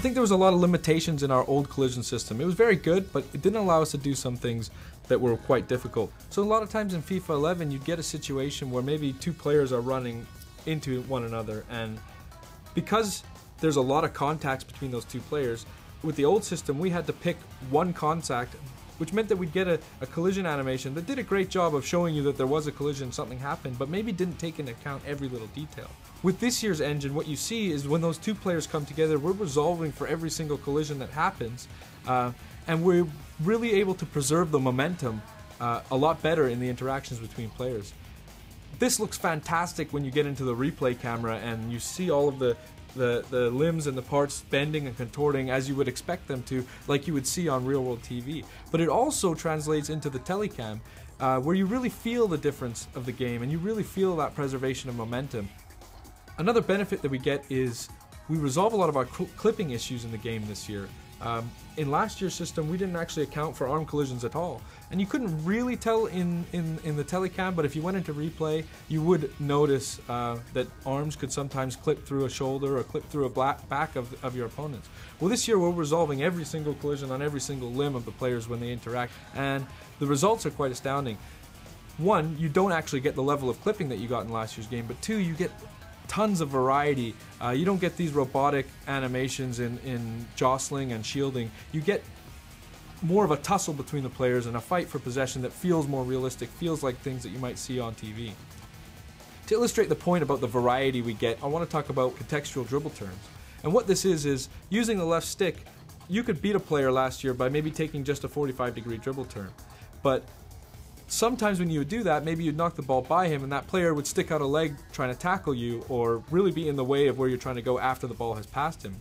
I think there was a lot of limitations in our old collision system. It was very good, but it didn't allow us to do some things that were quite difficult. So a lot of times in FIFA 11, you'd get a situation where maybe two players are running into one another, and because there's a lot of contacts between those two players, with the old system we had to pick one contact, which meant that we'd get a collision animation that did a great job of showing you that there was a collision, something happened, but maybe didn't take into account every little detail. With this year's engine, what you see is when those two players come together, we're resolving for every single collision that happens, and we're really able to preserve the momentum a lot better in the interactions between players. This looks fantastic when you get into the replay camera and you see all of the limbs and the parts bending and contorting as you would expect them to, like you would see on real world TV. But it also translates into the telecam, where you really feel the difference of the game and you really feel that preservation of momentum. Another benefit that we get is we resolve a lot of our clipping issues in the game this year. In last year's system, we didn't actually account for arm collisions at all, and you couldn't really tell in the telecam, but if you went into replay, you would notice that arms could sometimes clip through a shoulder or clip through a back of your opponents. Well, this year we're resolving every single collision on every single limb of the players when they interact, and the results are quite astounding. One, you don't actually get the level of clipping that you got in last year's game, but two, you get tons of variety. You don't get these robotic animations in jostling and shielding. You get more of a tussle between the players and a fight for possession that feels more realistic, feels like things that you might see on TV. To illustrate the point about the variety we get, I want to talk about contextual dribble turns. And what this is using the left stick, you could beat a player last year by maybe taking just a 45-degree dribble turn. But sometimes when you would do that, maybe you'd knock the ball by him and that player would stick out a leg trying to tackle you or really be in the way of where you're trying to go after the ball has passed him.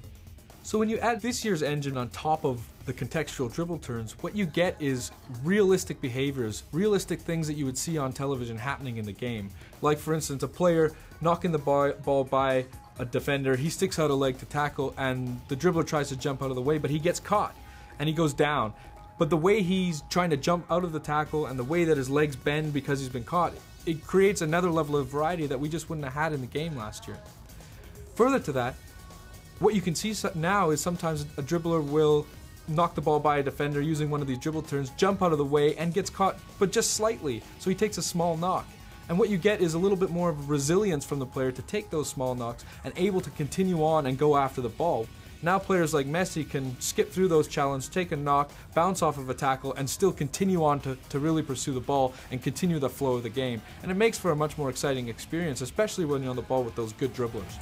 So when you add this year's engine on top of the contextual dribble turns, what you get is realistic behaviors, realistic things that you would see on television happening in the game. Like for instance, a player knocking the ball by a defender, he sticks out a leg to tackle and the dribbler tries to jump out of the way, but he gets caught and he goes down. But the way he's trying to jump out of the tackle and the way that his legs bend because he's been caught, it creates another level of variety that we just wouldn't have had in the game last year. Further to that, what you can see now is sometimes a dribbler will knock the ball by a defender using one of these dribble turns, jump out of the way and gets caught, but just slightly, so he takes a small knock. And what you get is a little bit more of resilience from the player to take those small knocks and able to continue on and go after the ball. Now players like Messi can skip through those challenges, take a knock, bounce off of a tackle, and still continue on to really pursue the ball and continue the flow of the game. And it makes for a much more exciting experience, especially when you're on the ball with those good dribblers.